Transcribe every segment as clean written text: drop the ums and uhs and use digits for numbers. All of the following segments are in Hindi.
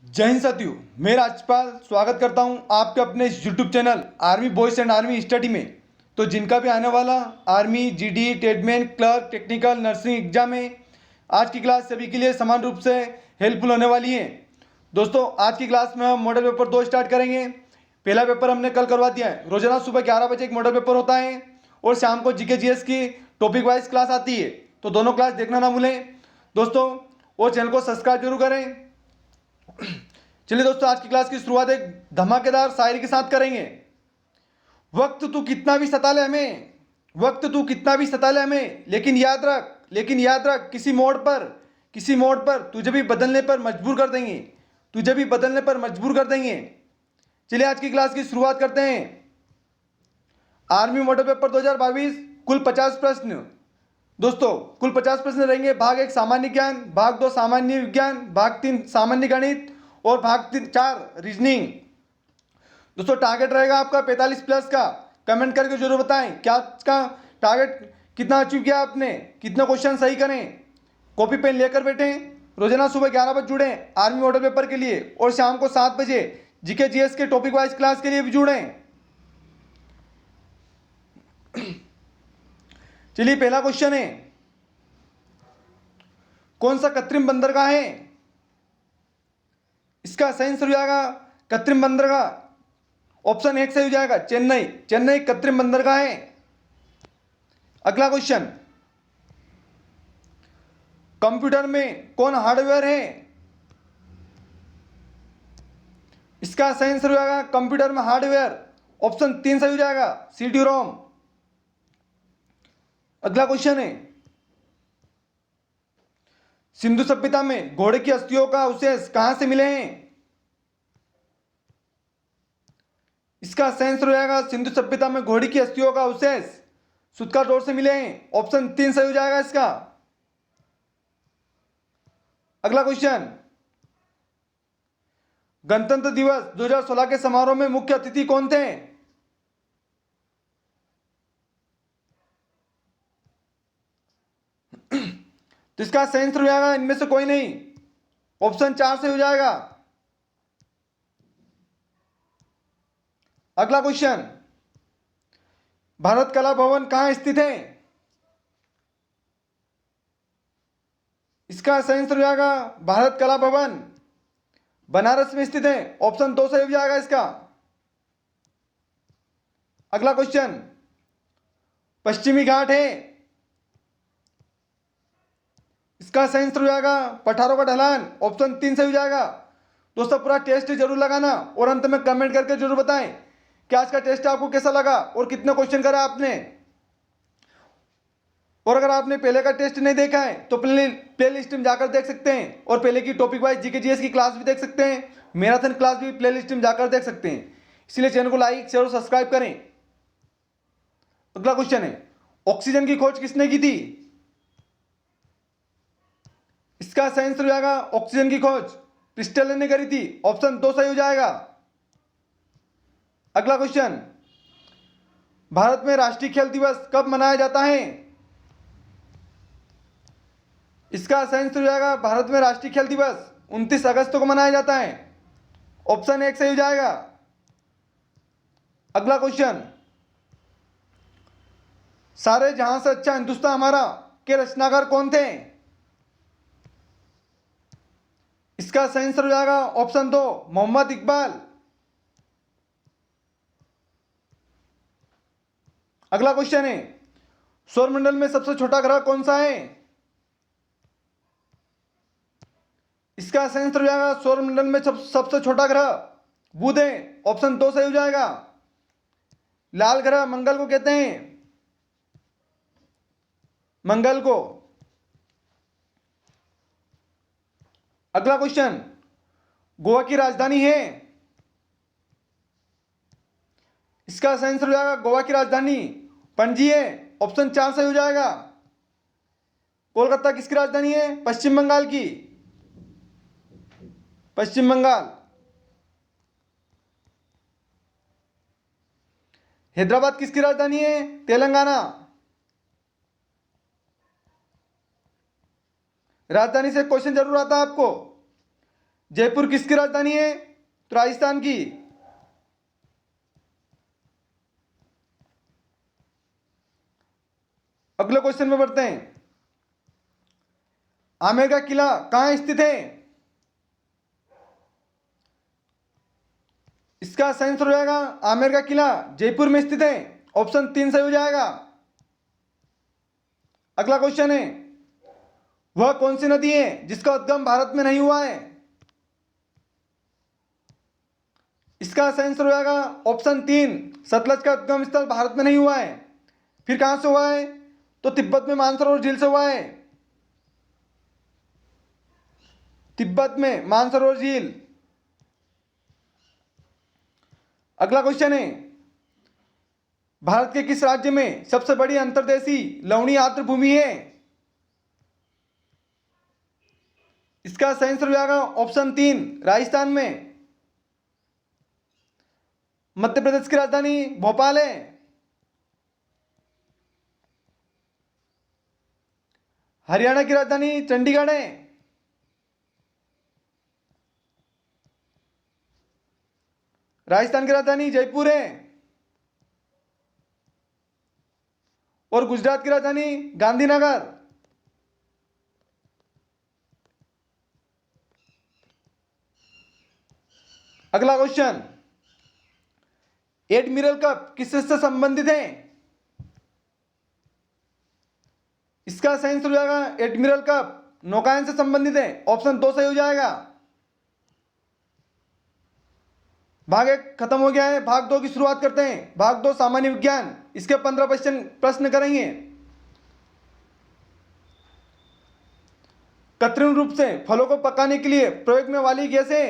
जय हिंद साथियों, मैं राजपाल स्वागत करता हूं आपके अपने YouTube channel army boys and army study में। तो जिनका भी आने वाला army, GD, tradesman, clerk, technical, nursing exam है, आज की क्लास सभी के लिए समान रूप से हेल्पफुल होने वाली है। दोस्तों, आज की क्लास में हम मॉडल पेपर 2 स्टार्ट करेंगे। पहला पेपर हमने कल करवा दिया है। रोजाना सुबह 11 बजे एक मॉडल पेपर होता है और शाम को जीके जीएस की टॉपिक वाइज क्लास आती है। तो दोनों क्लास देखना ना भूलें दोस्तों, और चैनल को सब्सक्राइब जरूर करें। चलिए दोस्तों, आज की क्लास की शुरुआत एक धमाकेदार शायरी के साथ करेंगे। वक्त तू कितना भी सता ले हमें, वक्त तू कितना भी सता ले हमें, लेकिन याद रख किसी मोड़ पर तुझे भी बदलने पर मजबूर कर देंगे, तुझे भी बदलने पर मजबूर कर देंगे। चलिए आज की क्लास की शुरुआत करते हैं। आर्मी मॉडल पेपर 2022, कुल 50 प्रश्न। दोस्तों, कुल 50 प्रश्न रहेंगे। भाग 1 सामान्य ज्ञान, भाग 2 सामान्य विज्ञान, भाग 3 सामान्य गणित और भाग 4 रीजनिंग। दोस्तों, टारगेट रहेगा आपका 45 प्लस का। कमेंट करके जरूर बताएं क्या इसका टारगेट कितना अचीव किया आपने, कितने क्वेश्चन सही करें। कॉपी पेन लेकर बैठे, रोजाना सुबह 11 बजे जुड़े आर्मी मॉडल पेपर के लिए, और शाम को 7 बजे जीके जीएस के टॉपिक वाइज क्लास के लिए भी जुड़ें। चलिए, पहला क्वेश्चन है, कौन सा कृत्रिम बंदरगाह है? इसका सही आंसर हो जाएगा कृत्रिम बंदरगाह। ऑप्शन 1 सही हो जाएगा चेन्नई। चेन्नई कृत्रिम बंदरगाह है। अगला क्वेश्चन, कंप्यूटर में कौन हार्डवेयर है? इसका सही आंसर हो जाएगा कंप्यूटर में हार्डवेयर। ऑप्शन 3 सही हो जाएगा सीडी रोम। अगला क्वेश्चन है, सिंधु सभ्यता में घोड़े की अस्थियों का अवशेष कहां से मिले हैं? इसका सही आंसर हो जाएगा सिंधु सभ्यता में घोड़े की अस्थियों का अवशेष सुतका तौर से मिले हैं। ऑप्शन 3 सही हो जाएगा इसका। अगला क्वेश्चन, गणतंत्र दिवस 2016 के समारोह में मुख्य अतिथि कौन थे? तो इसका सही आंसर हो जाएगा इनमें से कोई नहीं। ऑप्शन 4 से हो जाएगा। अगला क्वेश्चन, भारत कला भवन कहां स्थित है? इसका सही आंसर हो जाएगा भारत कला भवन बनारस में स्थित है। ऑप्शन 2 सही हो जाएगा इसका। अगला क्वेश्चन, पश्चिमी घाट है। इसका सही आंसर हो जाएगा पठारों का ढलान। ऑप्शन 3 सही हो जाएगा। दोस्तों, पूरा टेस्ट जरूर लगाना और अंत में कमेंट करके जरूर बताएं कि आज का टेस्ट आपको कैसा लगा और कितने क्वेश्चन करा आपने। और अगर आपने पहले का टेस्ट नहीं देखा है तो प्ले लिस्ट में जाकर देख सकते हैं, और पहले की टॉपिक वाइज जीके जीएस की क्लास भी देख सकते हैं। मैराथन क्लास भी प्ले लिस्ट में जाकर देख सकते हैं। इसलिए चैनल को लाइक, शेयर और सब्सक्राइब करें। अगला क्वेश्चन है, ऑक्सीजन की खोज किसने की थी? इसका सही आंसर हो जाएगा ऑक्सीजन की खोज प्रिस्टल ने करी थी। ऑप्शन 2 सही हो जाएगा। अगला क्वेश्चन, भारत में राष्ट्रीय खेल दिवस कब मनाया जाता है? इसका सही आंसर हो जाएगा भारत में राष्ट्रीय खेल दिवस 29 अगस्त को मनाया जाता है। ऑप्शन 1 सही हो जाएगा। अगला क्वेश्चन, सारे जहां से अच्छा हिंदुस्तान हमारा के रचनाकार कौन थे? इसका सही आंसर हो जाएगा ऑप्शन 2 मोहम्मद इकबाल। अगला क्वेश्चन है, सौरमंडल में सबसे छोटा ग्रह कौन सा है? इसका सही आंसर हो जाएगा सौरमंडल में सबसे छोटा ग्रह बुध है। ऑप्शन 2 सही हो जाएगा। लाल ग्रह मंगल को कहते हैं, मंगल को। अगला क्वेश्चन, गोवा की राजधानी है? इसका सही आंसर हो जाएगा गोवा की राजधानी पणजी है। ऑप्शन 4 सही हो जाएगा। कोलकाता किसकी राजधानी है? पश्चिम बंगाल की, पश्चिम बंगाल। हैदराबाद किसकी राजधानी है? तेलंगाना। राजधानी से क्वेश्चन जरूर आता है आपको। जयपुर किसकी राजधानी है? तो राजस्थान की। अगले क्वेश्चन में बढ़ते हैं। आमेर का किला कहाँ स्थित है? इसका सही आंसर हो जाएगा आमेर का किला जयपुर में स्थित है। ऑप्शन 3 सही हो जाएगा। अगला क्वेश्चन है, वह कौन सी नदी है जिसका उद्गम भारत में नहीं हुआ है? इसका सही आंसर हो जाएगा ऑप्शन 3, सतलज का उद्गम स्थल भारत में नहीं हुआ है। फिर कहां से हुआ है? तो तिब्बत में मानसरोवर झील से हुआ है। तिब्बत में मानसरोवर झील। अगला क्वेश्चन है, भारत के किस राज्य में सबसे बड़ी अंतर्देशीय लवणीय आर्द्र भूमि है? इसका सही आंसर हो जाएगा ऑप्शन 3, राजस्थान में। मध्य प्रदेश की राजधानी भोपाल है। हरियाणा की राजधानी चंडीगढ़ है। राजस्थान की राजधानी जयपुर है। और गुजरात की राजधानी गांधीनगर। अगला क्वेश्चन, एडमिरल कप किससे संबंधित है? इसका सही आंसर हो जाएगा एडमिरल कप नौकायन से संबंधित है। ऑप्शन 2 सही हो जाएगा। भाग 1 खत्म हो गया है, भाग 2 की शुरुआत करते हैं। भाग 2 सामान्य विज्ञान, इसके 15 प्रश्न करेंगे। कृत्रिम रूप से फलों को पकाने के लिए प्रयोग में वाली गैस है।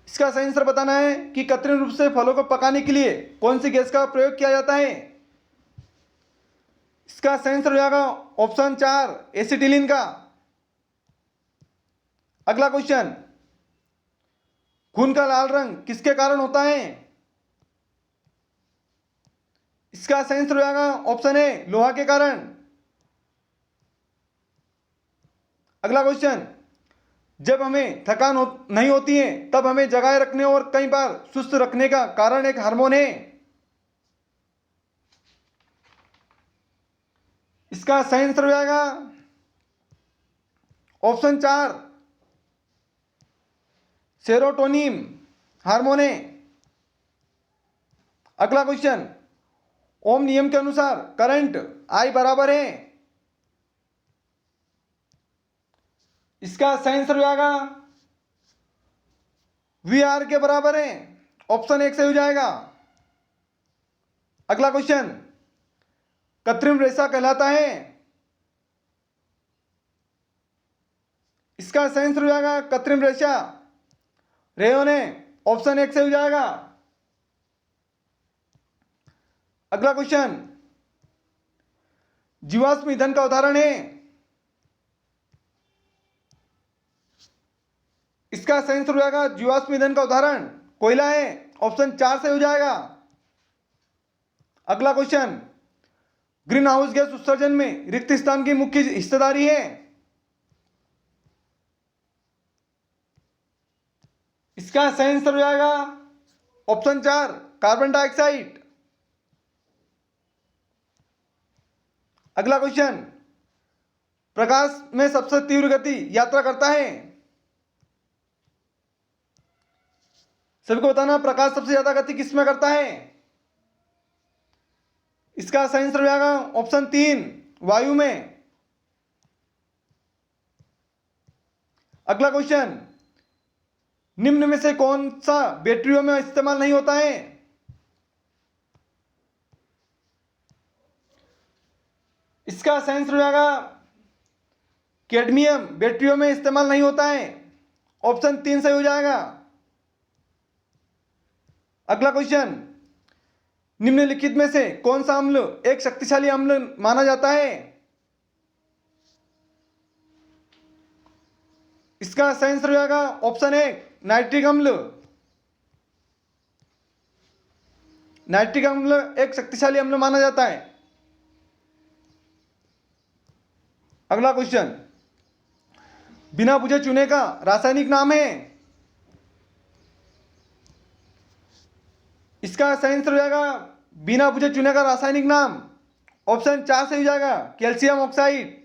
इसका सही आंसर बताना है कि कृत्रिम रूप से फलों को पकाने के लिए कौन सी गैस का प्रयोग किया जाता है। इसका सही आंसर हो जाएगा ऑप्शन 4, एसिटिलीन का। अगला क्वेश्चन, खून का लाल रंग किसके कारण होता है? इसका सही आंसर हो जाएगा ऑप्शन ए, लोहा के कारण। अगला क्वेश्चन, जब हमें थकान नहीं होती है तब हमें जगाए रखने और कई बार सुस्त रखने का कारण एक हार्मोन है। इसका सही आंसर हो जाएगा ऑप्शन 4, सेरोटोनिन हार्मोन है। अगला क्वेश्चन, ओम नियम के अनुसार करंट I बराबर है। इसका सही आंसर हो जाएगा VR के बराबर है। ऑप्शन 1 सही हो जाएगा। अगला क्वेश्चन, कृत्रिम रेशा कहलाता है। इसका सही आंसर हो जाएगा कृत्रिम रेशा रेयोन है। ऑप्शन 1 सही हो जाएगा। अगला क्वेश्चन, जीवाश्म ईंधन का उदाहरण है। इसका सही आंसर हो जाएगा जीवाश्म ईंधन का उदाहरण कोयला है। ऑप्शन 4 से हो जाएगा। अगला क्वेश्चन, ग्रीन हाउस गैस उत्सर्जन में रिक्त स्थान की मुख्य हिस्सेदारी है। इसका सही आंसर हो जाएगा ऑप्शन 4, कार्बन डाइऑक्साइड। अगला क्वेश्चन, प्रकाश में सबसे तीव्र गति यात्रा करता है। सभी को बताना प्रकाश सबसे ज्यादा गति किसमें करता है। इसका सही आंसर हो जाएगा ऑप्शन 3, वायु में। अगला क्वेश्चन, निम्न में से कौन सा बैटरियों में इस्तेमाल नहीं होता है। इसका सही आंसर हो जाएगा कैडमियम बैटरियों में इस्तेमाल नहीं होता है। ऑप्शन 3 सही हो जाएगा। अगला क्वेश्चन, निम्नलिखित में से कौन सा अम्ल एक शक्तिशाली अम्ल माना जाता है। इसका सही आंसर हो जाएगा ऑप्शन 1, नाइट्रिक अम्ल। नाइट्रिक अम्ल एक शक्तिशाली अम्ल माना जाता है। अगला क्वेश्चन, बिना बुझे चूने का रासायनिक नाम है? इसका सही आंसर हो जाएगा बिना बुझे चूने का रासायनिक नाम ऑप्शन 4 सही हो जाएगा, कैल्शियम ऑक्साइड।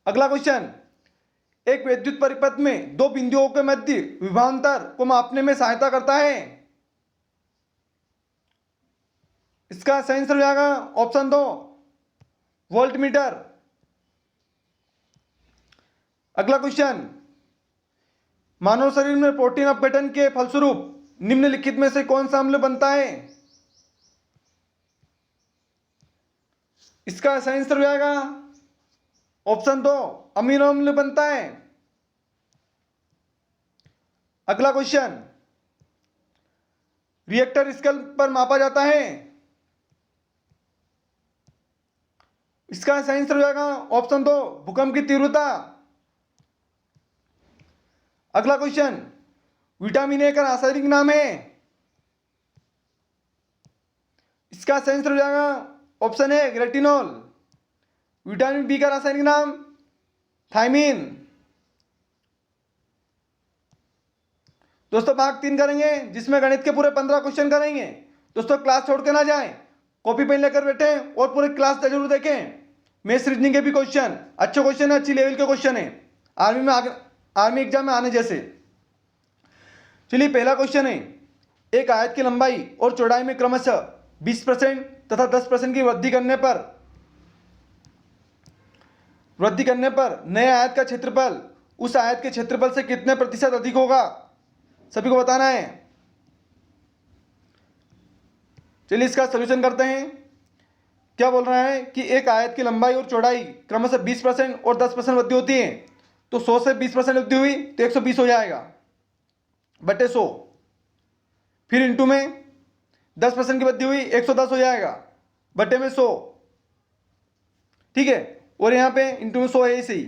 अगला क्वेश्चन, एक विद्युत परिपथ में दो बिंदुओं के मध्य विभवांतर को मापने में सहायता करता है। इसका सही आंसर हो जाएगा ऑप्शन 2 वोल्टमीटर। अगला क्वेश्चन, मानव शरीर में प्रोटीन अपघटन के फलस्वरूप निम्नलिखित में से कौन सा अम्ल बनता है? इसका सही आंसर हो जाएगा ऑप्शन 2 अमीनो अम्ल बनता है। अगला क्वेश्चन, रिएक्टर स्केल पर मापा जाता है। इसका सही आंसर हो जाएगा ऑप्शन 2 भूकंप की तीव्रता। अगला क्वेश्चन, विटामिन ए का रासायनिक नाम है। इसका सही आंसर हो जाएगा option A retinol. Vitamin B का रासायनिक नाम थायमीन। दोस्तों भाग 3 करेंगे जिसमें गणित के पूरे 15 क्वेश्चन करेंगे। दोस्तों क्लास छोड़ के ना जाएं, कॉपी पेन लेकर बैठे और पूरे क्लास जरूर देखें। मैथ्स रीजनिंग के भी क्वेश्चन अच्छे क्वेश्चन है, अच्छी लेवल के क्वेश्चन है, आर्मी एग्जाम में आने जैसे। चलिए पहला क्वेश्चन है, एक आयत की लंबाई और चौड़ाई में क्रमशः 20% तथा 10% की वृद्धि करने पर नए आयत का क्षेत्रफल उस आयत के क्षेत्रफल से कितने प्रतिशत अधिक होगा? सभी को बताना है। चलिए इसका सॉल्यूशन करते हैं। क्या बोल रहा है कि एक आयत की लंबाई और चौड़ाई क्रमशः 20% और 10% वृद्धि होती है, तो 100 से 20% वृद्धि हुई तो 120 हो जाएगा बटे 100। फिर इंटू में 10% की वृद्धि हुई 110 हो जाएगा बटे में 100। ठीक है, और यहाँ पे इंटू में 100 है इसे ही।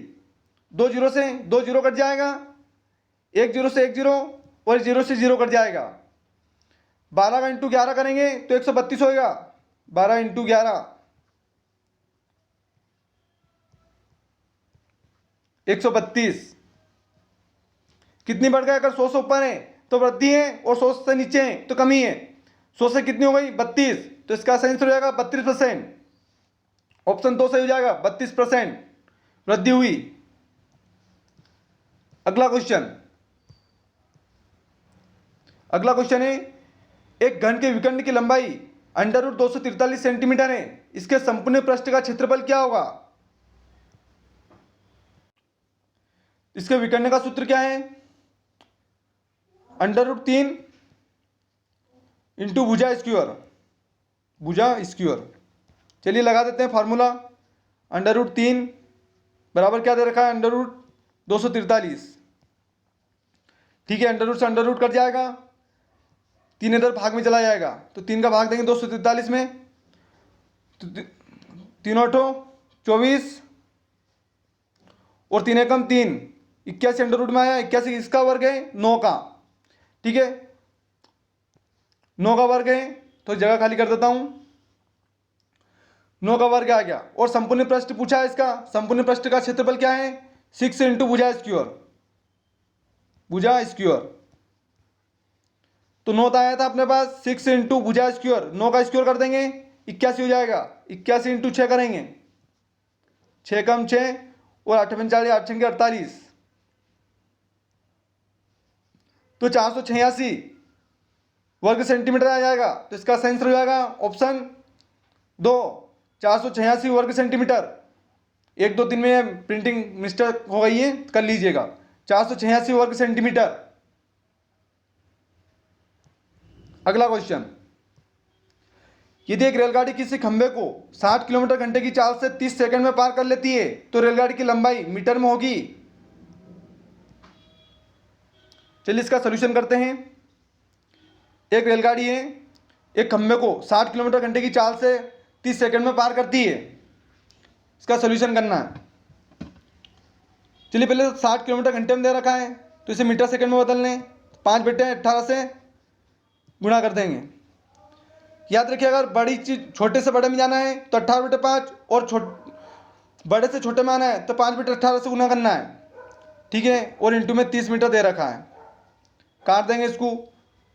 2 जीरो से 2 जीरो कट जाएगा, 1 जीरो से 1 जीरो और 0 से 0 कट जाएगा। 12 का इंटू 11 करेंगे तो 132 होएगा। 12 इंटू 11 132। कितनी बढ़ गया? अगर 100 से ऊपर है तो वृद्धि है और 100 से नीचे है तो कमी है। 100 से कितनी हो गई? 32, तो इसका सही आंसर हो जाएगा 32%। ऑप्शन 2 सही हो जाएगा, 32% वृद्धि हुई। अगला क्वेश्चन है, एक घन के विकर्ण की लंबाई √243 सेंटीमीटर है, इसके संपूर्ण पृष्ठ का क्षेत्रफल क्या होगा? इसके विकर्ण का सूत्र क्या है? √3 इंटू भुजा स्क्वायर। चलिए लगा देते हैं फार्मूला। √3 बराबर क्या दे रखा है? √243। ठीक है, अंडर से अंडर कट जाएगा, 3 इधर भाग में चला जाएगा तो 3 का भाग देंगे 243 में, तो 3 8 24 और 3 एकम 3, 81 अंडर में आया। 81 इसका वर्ग है 9 का। ठीक है, 9 का वर्ग है तो जगह खाली कर देता हूं। 9 का वर्ग आ गया और संपूर्ण पृष्ठ पूछा है इसका। संपूर्ण पृष्ठ का क्षेत्रफल क्या है? 6 इंटू भुजा स्क्वायर। तो 9 आया था अपने पास, 6 इंटू भुजा स्क्वायर, 9 का स्क्वायर कर देंगे 81 हो जाएगा। 81 इंटू 6 करेंगे, 6 कम 6 और 8 45 8 छंगे 48, तो 486 वर्ग सेंटीमीटर आ जाएगा। तो इसका सही आंसर हो जाएगा ऑप्शन 2 486 वर्ग सेंटीमीटर। 1 2 3 में प्रिंटिंग मिस्टेक हो गई है, कर लीजिएगा। 486 वर्ग सेंटीमीटर। अगला क्वेश्चन, यदि एक रेलगाड़ी किसी खंभे को 60 किलोमीटर घंटे की चाल से 30 सेकंड में पार कर लेती है तो रेलगाड़ी की लंबाई मीटर में होगी। चलिए इसका सॉल्यूशन करते हैं। एक रेलगाड़ी है, एक खंभे को 60 किलोमीटर घंटे की चाल से 30 सेकंड में पार करती है। इसका सॉल्यूशन करना है। चलिए पहले 60 किलोमीटर घंटे में दे रखा है तो इसे मीटर सेकंड में बदल लें। 5 बटे 18 से गुणा कर देंगे। याद रखिए अगर बड़ी चीज छोटे से बड़े में जाना है तो 18 बटे 5 और बड़े से छोटे में आना है तो 5 मीटर 18 से गुना करना है, ठीक है। और इंटू में 30 मीटर दे रखा है। काट देंगे इसको,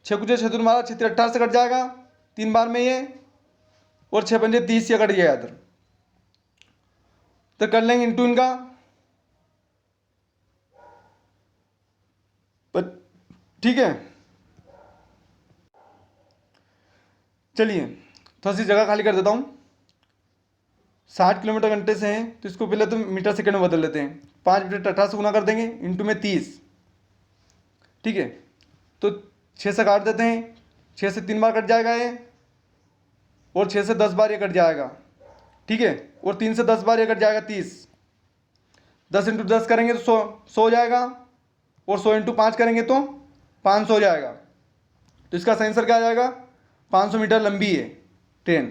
6×6 18 से कट जाएगा 3 बार में ये, और 6×5 ये कट गया इधर। तो कर लेंगे इंटू इनका, ठीक है। चलिए थोड़ी सी जगह खाली कर देता हूँ। 60 किलोमीटर घंटे से हैं तो इसको पहले तो मीटर सेकंड में बदल लेते हैं। 5×18 से गुना कर देंगे, इंटू में 30, ठीक है। तो 6 से काट देते हैं, 6 से 3 बार कट जाएगा ये, और 6 से 10 बार ये कट जाएगा, ठीक है। और 3 से 10 बार ये कट जाएगा 30। 10×10 करेंगे तो 100 हो जाएगा, और 100×5 करेंगे तो 500 हो जाएगा। तो इसका सही आंसर क्या आ जाएगा? 500 मीटर लंबी है ट्रेन।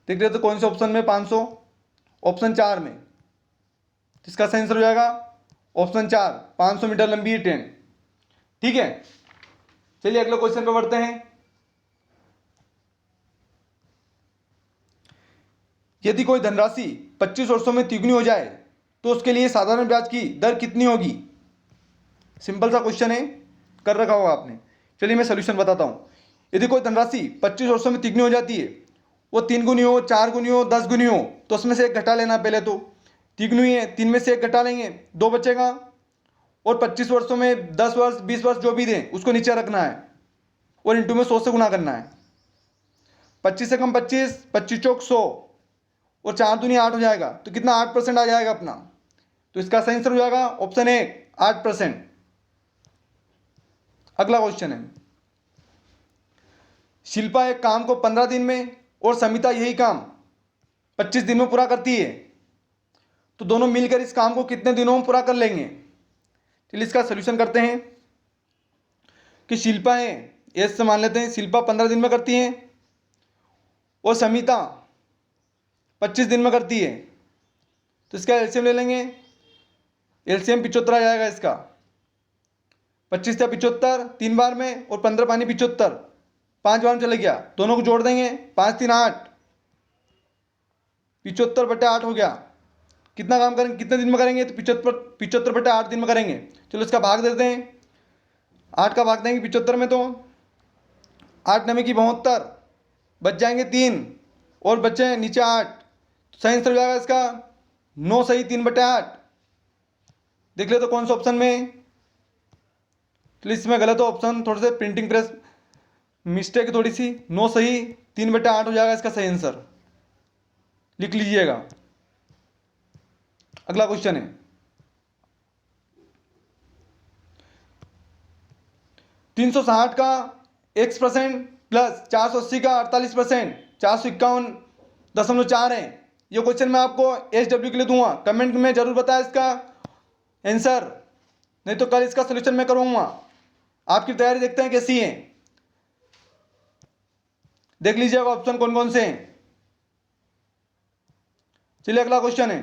देख रहे हो तो कौन से ऑप्शन में? 500, ऑप्शन 4 में। तो इसका सही आंसर हो जाएगा ऑप्शन 4, 500 मीटर लंबी है ट्रेन, ठीक है। चलिए अगले क्वेश्चन पे बढ़ते हैं। यदि कोई धनराशि 25 वर्षों में तिगुनी हो जाए तो उसके लिए साधारण ब्याज की दर कितनी होगी? सिंपल सा क्वेश्चन है, कर रखा होगा आपने। चलिए मैं सोल्यूशन बताता हूँ। यदि कोई धनराशि 25 वर्षों में तिगुनी हो जाती है, वो 3 गुनी हो, 4 गुनी हो, 10 गुनी हो, तो उसमें से एक घटा लेना। पहले तो तिगुनी है, 3 में से एक घटा लेंगे, 2 बचेगा। और 25 वर्षों में 10 वर्ष 20 वर्ष जो भी दें उसको नीचे रखना है, और इंटू में 100 से गुना करना है। 25 से कम 25, 25 चौक 100, और 4 दूनी 8 हो जाएगा। तो कितना? 8% आ जाएगा अपना। तो इसका सही आंसर हो जाएगा ऑप्शन 1, 8%। अगला क्वेश्चन है, शिल्पा एक काम को 15 दिन में और समिता यही काम 25 दिन में पूरा करती है, तो दोनों मिलकर इस काम को कितने दिनों में पूरा कर लेंगे? चलिए इसका सोल्यूशन करते हैं कि शिल्पा है, एस से मान लेते हैं, शिल्पा 15 दिन में करती है और समिता 25 दिन में करती है। तो इसका एलसीएम ले लेंगे, एलसीएम 75 आ जाएगा इसका। 25 से 75 3 बार में, और 15 पानी 75 5 बार में चले गया। दोनों को जोड़ देंगे, 5 3 8, 75/8 हो गया। कितना काम करेंगे, कितने दिन में करेंगे? तो 75/8 दिन में करेंगे। चलो इसका भाग देते हैं, 8 का भाग देंगे 75 में, तो 8 9 की 72, बच जाएंगे 3, और बचे नीचे 8। सही आंसर हो जाएगा इसका 9 सही 3/8। देख ले तो कौन सा ऑप्शन में? तो इसमें गलत हो ऑप्शन, थोड़े से प्रिंटिंग प्रेस मिस्टेक है थोड़ी सी। 9 सही 3/8 हो जाएगा इसका सही आंसर, लिख लीजिएगा। अगला क्वेश्चन है, 360 का x% प्लस 480 का 48%, 451.4 है। ये क्वेश्चन मैं आपको SW के लिए दूंगा, कमेंट में जरूर बताएं इसका आंसर, नहीं तो कल इसका सोल्यूशन मैं करूंगा। आपकी तैयारी देखते हैं कैसी है, देख लीजिएगा ऑप्शन कौन कौन से हैं। चलिए अगला क्वेश्चन है,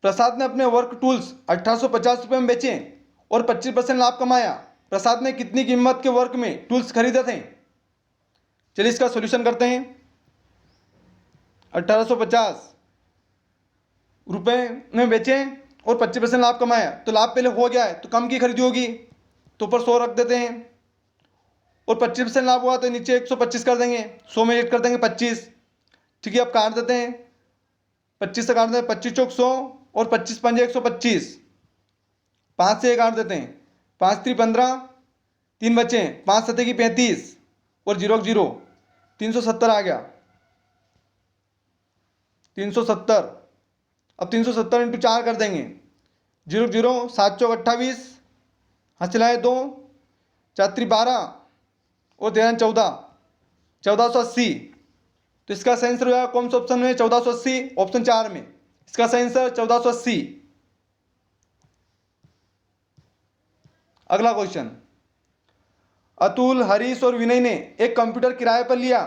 प्रसाद ने अपने वर्क टूल्स 1850 रुपये में बेचे और 25% लाभ कमाया। प्रसाद ने कितनी कीमत के वर्क में टूल्स खरीदे थे? चलिए इसका सॉल्यूशन करते हैं। 1850 रुपये में बेचे और 25% लाभ कमाया, तो लाभ पहले हो गया है तो कम की खरीदी होगी, तो ऊपर 100 रख देते हैं, और 25% लाभ हुआ तो नीचे 125 कर देंगे, 100 में ऐड कर देंगे 25, ठीक है। अब काट देते हैं, 25 से काट देते हैं, 25 चौक 100, और 25 पंजे 125, 5 से काट देते हैं, 5 3 15, 3 बचे, 5 7 की 35, और 0 0, 370 आ गया, 370। अब 370 इंटू 4 कर देंगे, 0 0, 7 चौक 28, हाथ चलाए 2, 4 3 12, और 13 14, 1480। तो इसका सही आंसर हो जाएगा कौन सा ऑप्शन में? 1480, ऑप्शन 4 में। इसका सही आंसर 1480। अगला क्वेश्चन, अतुल, हरीश और विनय ने एक कंप्यूटर किराए पर लिया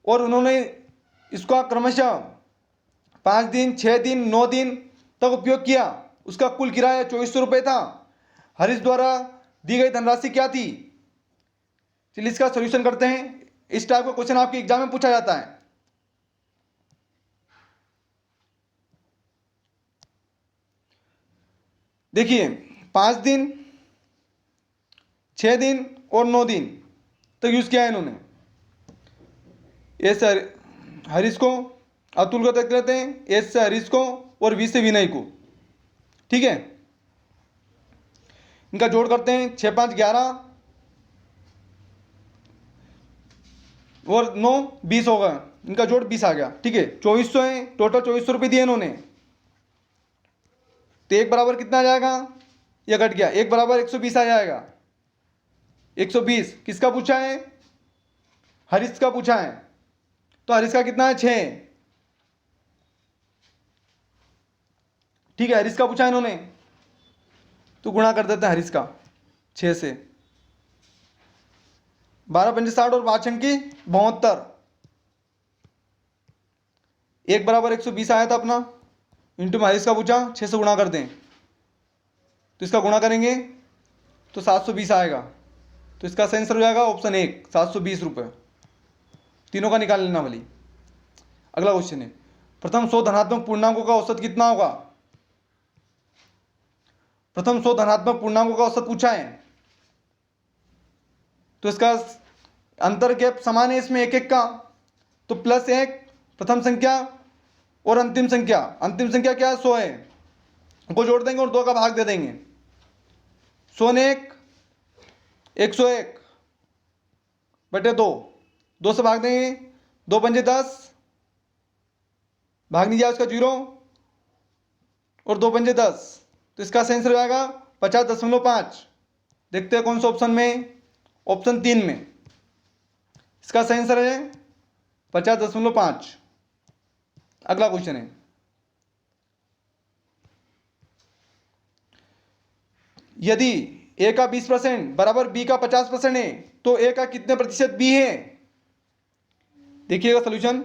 और उन्होंने इसका क्रमशः 5 दिन 6 दिन 9 दिन तक उपयोग किया। उसका कुल किराया 2400 रुपये था। हरीश द्वारा दी गई धनराशि क्या थी? चलिए इसका सॉल्यूशन करते हैं। इस टाइप का क्वेश्चन आपके एग्जाम में पूछा जाता है, देखिए 5 दिन, 6 दिन और 9 दिन तक यूज़ किया है इन्होंने। ए से हरीश को, अतुल को देख लेते हैं, एस से हरीश को और वी से विनय को। ठीक है, इनका जोड़ करते हैं, 6 5 11 और 9 20 होगा, इनका जोड़ 20 आ गया। ठीक है, 2400 है टोटल, 2400 रुपये दिए इन्होंने। तो एक बराबर कितना आ जाएगा, यह घट गया, एक बराबर 120 आ जाएगा। 120 किसका पूछा है, हरीश का पूछा है। तो हरीश का कितना है, 6। ठीक है, हरीश का पूछा है इन्होंने, तो गुणा कर देते हैं हरीश का 6 से। 12 पंजे 60 और 5 अंकी 72। एक बराबर 120 आया था अपना, इंटू में हरीश का पूछा, 6 से गुणा कर दें, तो इसका गुणा करेंगे तो 720 आएगा। तो इसका सही आंसर हो जाएगा ऑप्शन 1, 720 रुपये। तीनों का निकाल लेना वाली। अगला क्वेश्चन है, प्रथम 100 धनात्मक पूर्णांकों का औसत कितना होगा। प्रथम 100 धनात्मक पूर्णांकों का औसत पूछा है, तो इसका अंतर गैप समान है इसमें एक एक का, तो +1 प्रथम संख्या और अंतिम संख्या। अंतिम संख्या क्या है, 100 है, उनको जोड़ देंगे और 2 का भाग दे देंगे। 100 ने 101 बटे 2, 2 से भाग देंगे, 2 पंजे 10, भाग नहीं जाए उसका 0 और 2 पंजे 10, तो इसका सही आंसर हो जाएगा 50.5। देखते हैं कौन सा ऑप्शन में, ऑप्शन 3 में इसका सही आंसर है 50.5। अगला क्वेश्चन है, यदि ए का 20% बराबर बी का 50% है, तो ए का कितने प्रतिशत बी है। देखिएगा सोल्यूशन,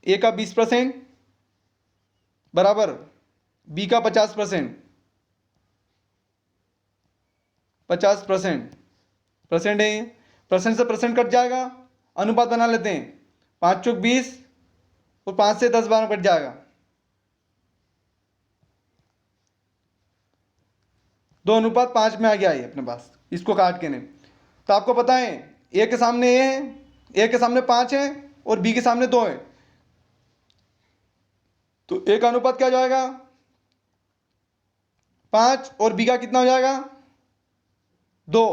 ए का 20% बराबर बी का 50%, 50% परसेंट है, परसेंट से परसेंट कट जाएगा, अनुपात बना लेते हैं, 5 चौक 20 और 5 से 10 12 कट जाएगा, 2:5 में आ गया ये अपने पास, इसको काट के नहीं। तो आपको पता है ए के सामने ए है, ए के सामने 5 है और बी के सामने 2 है, तो ए का अनुपात क्या हो जाएगा 5 और बी का कितना हो जाएगा 2।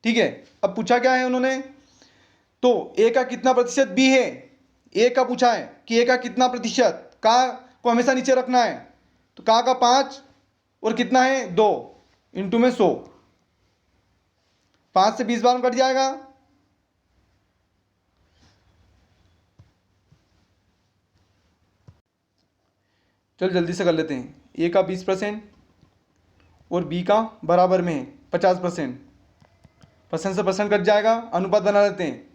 ठीक है, अब पूछा क्या है उन्होंने, तो ए का कितना प्रतिशत बी है, ए का पूछा है कि ए का कितना प्रतिशत, का को हमेशा नीचे रखना है, तो का 5 और कितना है 2 इंटू में 100, 5 से 20 बार कट जाएगा, चल जल्दी से कर लेते हैं। ए का 20% और बी का बराबर में है 50%, परसेंट से परसेंट कट जाएगा, अनुपात बना लेते हैं,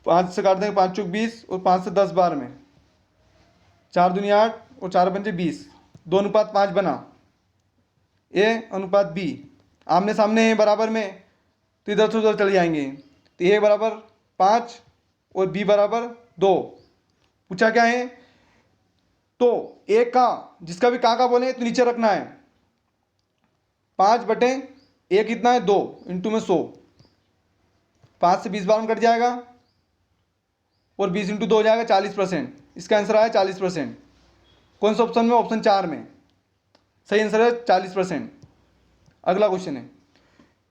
5 से काट देंगे, 5 चौक 20 और 5 से 10 बार में, 4 दूनी 8 और 4 पंजे 20, 2:5 बना, ए अनुपात बी आमने सामने है बराबर में, तो इधर से उधर चले जाएंगे, तो ए बराबर 5 और बी बराबर 2। पूछा क्या है, तो ए का जिसका भी का बोले तो नीचे रखना है, 5 बटे ए कितना है 2 इंटू में 100, 5 से 20 बार में कट जाएगा और 20 इंटू 2 हो जाएगा 40%। इसका आंसर आया 40%। कौन सा ऑप्शन में, ऑप्शन 4 में सही आंसर है 40%। अगला क्वेश्चन है,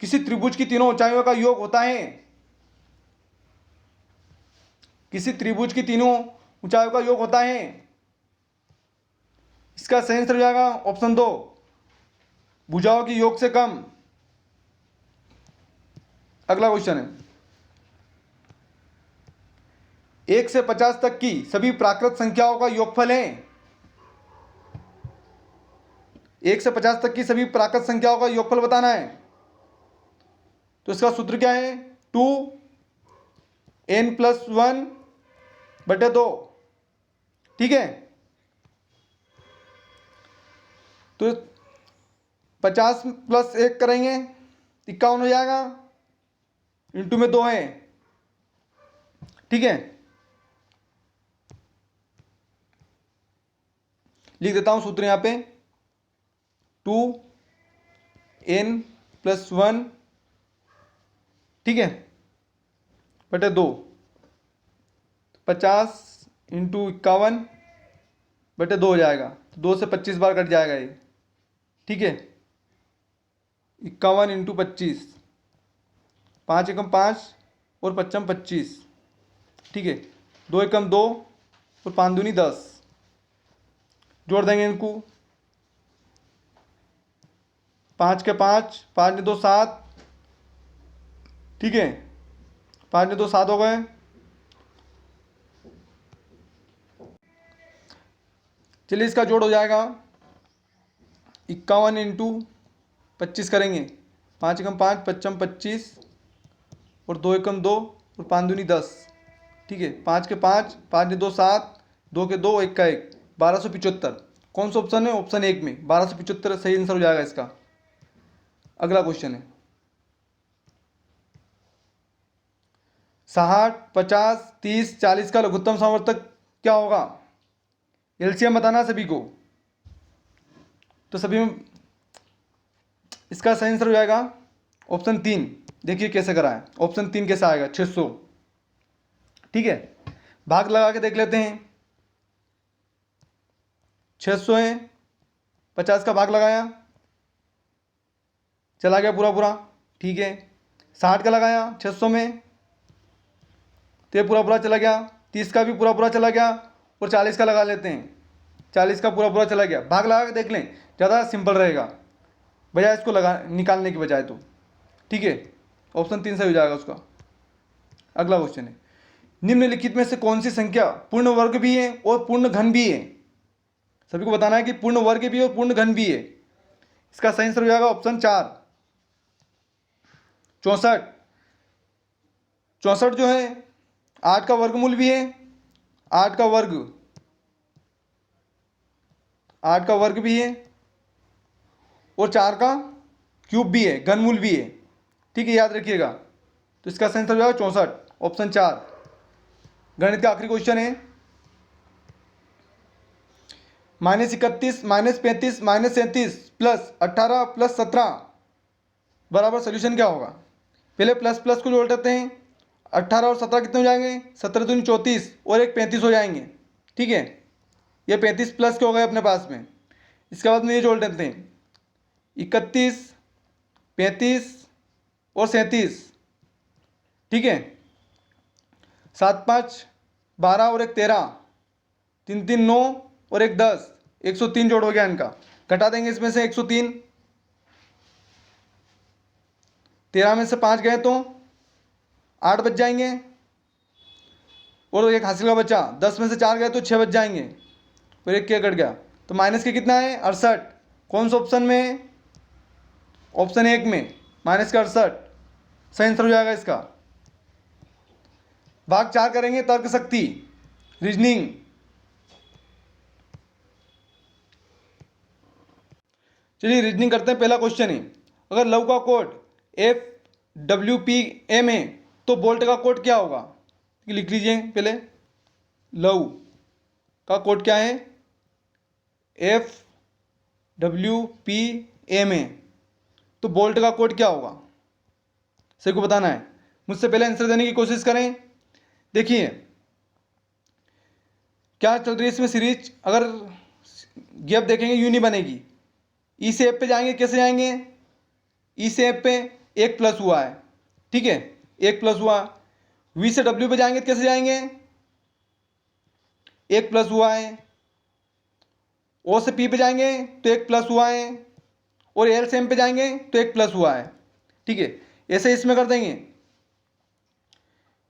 किसी त्रिभुज की तीनों ऊंचाइयों का योग होता है, किसी त्रिभुज की तीनों ऊंचाइयों का योग होता है, इसका सही आंसर हो जाएगा ऑप्शन 2, भुजाओं की योग से कम। अगला क्वेश्चन है, 1 से 50 तक की सभी प्राकृत संख्याओं का योगफल है, 1 से 50 तक की सभी प्राकृत संख्याओं का योगफल बताना है, तो इसका सूत्र क्या है 2n+1 बटे 2। ठीक है, तो 50 + 1 करेंगे 51 हो जाएगा, इंटू में 2 है। ठीक है, लिख देता हूं सूत्र यहां पे, 2n+1, ठीक है, बटे 2, 50 × 51 बटे 2 हो जाएगा। तो 2 से 25 बार कट जाएगा ये, ठीक है। 51 × 25, 5 एकम 5 और 55 25, ठीक है। 2 एकम 2 और 5 दूनी 10, जोड़ देंगे इनको। 5 के 5, 5 ने 2 7, ठीक है, 5 ने 2 7 हो गए। चलिए इसका जोड़ हो जाएगा 51 × 25 करेंगे, 5 एकम 5, 55 25 और 2 एकम 2 और 5 दूनी 10, ठीक है। 5 के 5, 5 ने 2 7, 2 के 2, 1 का 1, 1275। कौन सा ऑप्शन है? ऑप्शन 1 में 1275 सही आंसर हो जाएगा इसका। अगला क्वेश्चन है 60 50 30 40 का लघुत्तम सामर्थ्य क्या होगा? एलसीएम बताना सभी को। तो सभी में इसका सही आंसर हो जाएगा ऑप्शन 3। देखिए कैसे करा है। ऑप्शन 3 कैसे आएगा? 600, ठीक है। भाग लगा के देख लेते हैं। 600 है, 50 का भाग लगाया, चला गया पूरा पूरा, ठीक है। 60 का लगाया 600 में, तो ये पूरा पूरा चला गया। 30 का भी पूरा पूरा चला गया और 40 का लगा लेते हैं। 40 का पूरा पूरा चला गया। भाग लगा के देख लें, ज़्यादा सिंपल रहेगा बजाय इसको लगा निकालने की बजाय, तो ठीक है। ऑप्शन 3 सही हो जाएगा उसका। अगला क्वेश्चन है निम्नलिखित में से कौन सी संख्या पूर्ण वर्ग भी है और पूर्ण घन भी है? सभी को बताना है कि पूर्ण वर्ग भी और पूर्ण घन भी है। इसका सही आंसर हो जाएगा ऑप्शन 4, 64। 64 जो है 8 का वर्गमूल भी है, 8 का वर्ग, 8 का वर्ग भी है और 4 का क्यूब भी है, घनमूल भी है, ठीक है, याद रखिएगा। तो इसका सही आंसर हो जाएगा 64, ऑप्शन 4। गणित का आखिरी क्वेश्चन है -31 -35 -37 प्लस 18 प्लस 17 बराबर सोल्यूशन क्या होगा? पहले प्लस प्लस को जोड़ देते हैं। 18 और 17 कितने हो जाएंगे? 17 दूनी 34 और एक 35 हो जाएंगे, ठीक है। ये 35 प्लस के हो गए अपने पास में। इसके बाद में ये जोड़ देते हैं 31 35 और 37, ठीक है। 7 5 12 और एक 13, 3 3 9 और एक 10, 103 जोड़ हो गया इनका। घटा देंगे इसमें से 103, 13 में से 5 गए तो 8 बच जाएंगे और एक हासिल का बचा। 10 में से 4 गए तो 6 बच जाएंगे और एक क्या कट गया। तो माइनस के कितना है? 68। कौन सा ऑप्शन में? ऑप्शन 1 में माइनस का 68 सही आंसर हो जाएगा इसका। भाग 4 करेंगे तर्क शक्ति, रीजनिंग। चलिए रीजनिंग करते हैं। पहला क्वेश्चन है अगर लव का कोड FWPM है तो बोल्ट का कोड क्या होगा? लिख लीजिए पहले। लव का कोड क्या है? FWPM है तो बोल्ट का कोड क्या होगा? सभी को बताना है। मुझसे पहले आंसर देने की कोशिश करें। देखिए क्या चल रही है इसमें सीरीज। अगर गैप देखेंगे यूं नहीं बनेगी। ई से एफ पे जाएंगे, कैसे जाएंगे? ई से एफ पे 1 प्लस हुआ है, ठीक है, 1 प्लस हुआ। वी से डब्ल्यू पे जाएंगे तो कैसे जाएंगे? 1 प्लस हुआ है। ओ से पी पे जाएंगे तो 1 प्लस हुआ है और एल से एम पे जाएंगे तो 1 प्लस हुआ है, ठीक है। ऐसे इसमें कर देंगे।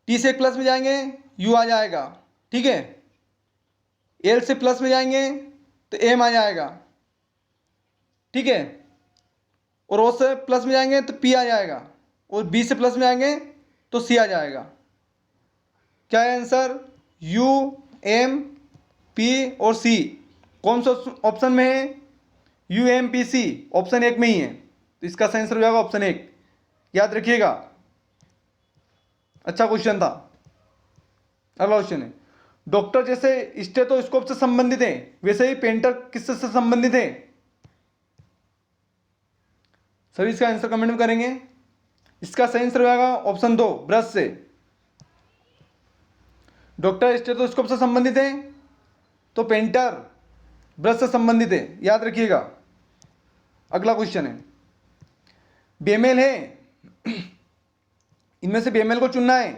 टी से 1 प्लस में जाएंगे यू आ जाएगा, ठीक है। एल से प्लस में जाएंगे तो एम आ जाएगा, ठीक है। और ओ से प्लस में जाएंगे तो पी आ जाएगा और बी से प्लस में आएंगे तो सी आ जाएगा। क्या है आंसर? यू एम पी और सी। कौन सा ऑप्शन में है? U M P C option 1 में ही है। तो इसका सही आंसर हो जाएगा ऑप्शन 1, याद रखिएगा। अच्छा क्वेश्चन था। अगला क्वेश्चन है डॉक्टर जैसे स्टेथोस्कोप से संबंधित है वैसे ही पेंटर किससे संबंधित है? सभी इसका आंसर कमेंट में करेंगे। इसका सही आंसर हो जाएगा ऑप्शन 2 ब्रश से। डॉक्टर स्टेथोस्कोप से संबंधित है तो पेंटर ब्रश से संबंधित है, याद रखिएगा। अगला क्वेश्चन है, बेमेल है, इनमें से बेमेल को चुनना है।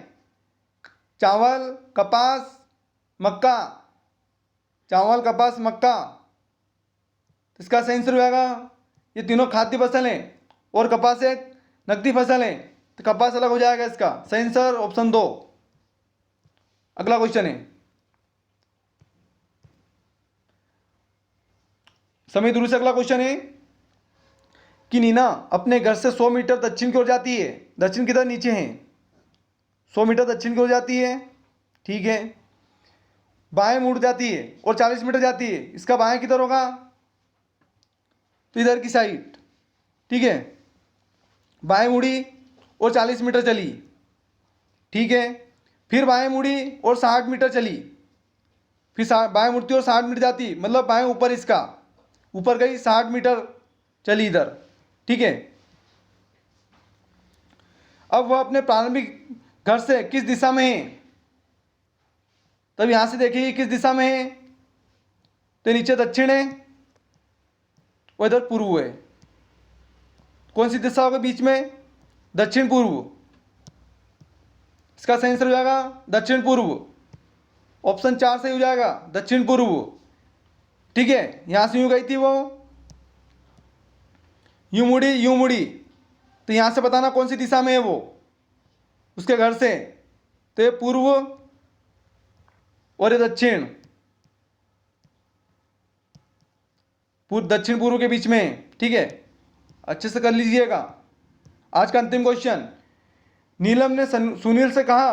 चावल, कपास, मक्का, चावल, कपास, मक्का। इसका सही आंसर हो जाएगा, ये तीनों खाद्य फसल हैं और कपास एक नकदी फसल है, तो कपास अलग हो जाएगा। इसका सही आंसर ऑप्शन 2। अगला क्वेश्चन है, समीर दूर से अगला क्वेश्चन है कि नीना अपने घर से 100 मीटर दक्षिण की ओर जाती है। दक्षिण किधर, नीचे है, 100 मीटर दक्षिण की ओर जाती है, ठीक है। बाएं मुड़ जाती है और 40 मीटर जाती है। इसका बाएं किधर होगा, तो इधर की साइड, ठीक है। बाएं मुड़ी और 40 मीटर चली, ठीक है। फिर बाएं मुड़ी और 60 मीटर चली, फिर बाएं मुड़ती और 60 मीटर जाती, मतलब बाएं ऊपर, इसका ऊपर गई 60 मीटर चली इधर, ठीक है। अब वह अपने प्रारंभिक घर से किस दिशा में है, तब यहां से देखिए किस दिशा में है, तो नीचे दक्षिण है और इधर पूर्व है। कौन सी दिशा होगी बीच में, दक्षिण पूर्व। इसका सही आंसर हो जाएगा दक्षिण पूर्व, ऑप्शन 4 सही हो जाएगा, दक्षिण पूर्व, ठीक है। यहां से यूं गई थी वो, यूं मुड़ी, तो यहां से बताना कौन सी दिशा में है वो उसके घर से, तो ये पूर्व और ये दक्षिण, दक्षिण पूर्व के बीच में, ठीक है। अच्छे से कर लीजिएगा। आज का अंतिम क्वेश्चन, नीलम ने सुनील से कहा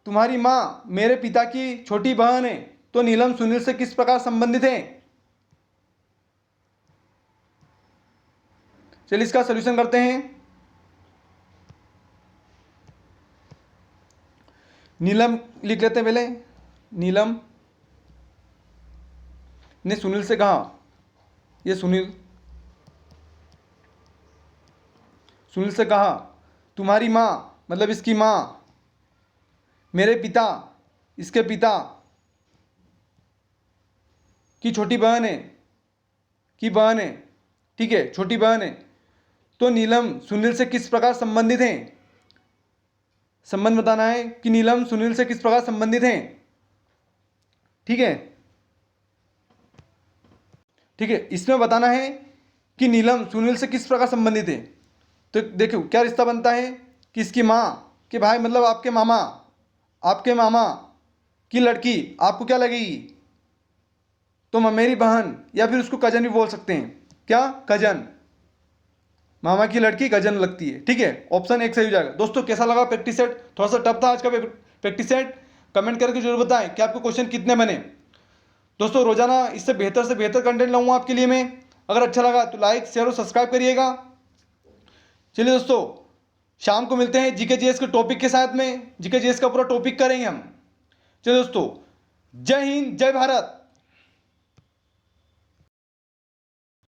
तुम्हारी माँ मेरे पिता की छोटी बहन है, तो नीलम सुनील से किस प्रकार संबंधित है। चलिए इसका सॉल्यूशन करते हैं। नीलम लिख लेते हैं पहले। नीलम ने सुनील से कहा, ये सुनील से कहा तुम्हारी माँ, मतलब इसकी माँ, मेरे पिता, इसके पिता की छोटी बहन है, ठीक है, छोटी बहन है। तो नीलम सुनील से किस प्रकार संबंधित हैं, संबंध बताना है कि नीलम सुनील से किस प्रकार संबंधित हैं, ठीक है। इसमें बताना है कि नीलम सुनील से किस प्रकार संबंधित है। तो देखो क्या रिश्ता बनता है कि इसकी माँ के भाई, मतलब आपके मामा की लड़की आपको क्या लगेगी, तो मेरी बहन, या फिर उसको कजन भी बोल सकते हैं, क्या, कजन, मामा की लड़की कजन लगती है, ठीक है। ऑप्शन 1 सही हो जाएगा। दोस्तों कैसा लगा प्रैक्टिस सेट, थोड़ा सा टफ था आज का प्रैक्टिस सेट, कमेंट करके जरूर बताएं कि आपको क्वेश्चन कितने बने। दोस्तों रोजाना इससे बेहतर कंटेंट लाऊंगा आपके लिए मैं। अगर अच्छा लगा तो लाइक, शेयर और सब्सक्राइब करिएगा। चलिए दोस्तों, शाम को मिलते हैं जीके जीएस के टॉपिक के साथ में। जीके जीएस का पूरा टॉपिक करेंगे हम। चलिए दोस्तों, जय हिंद, जय भारत।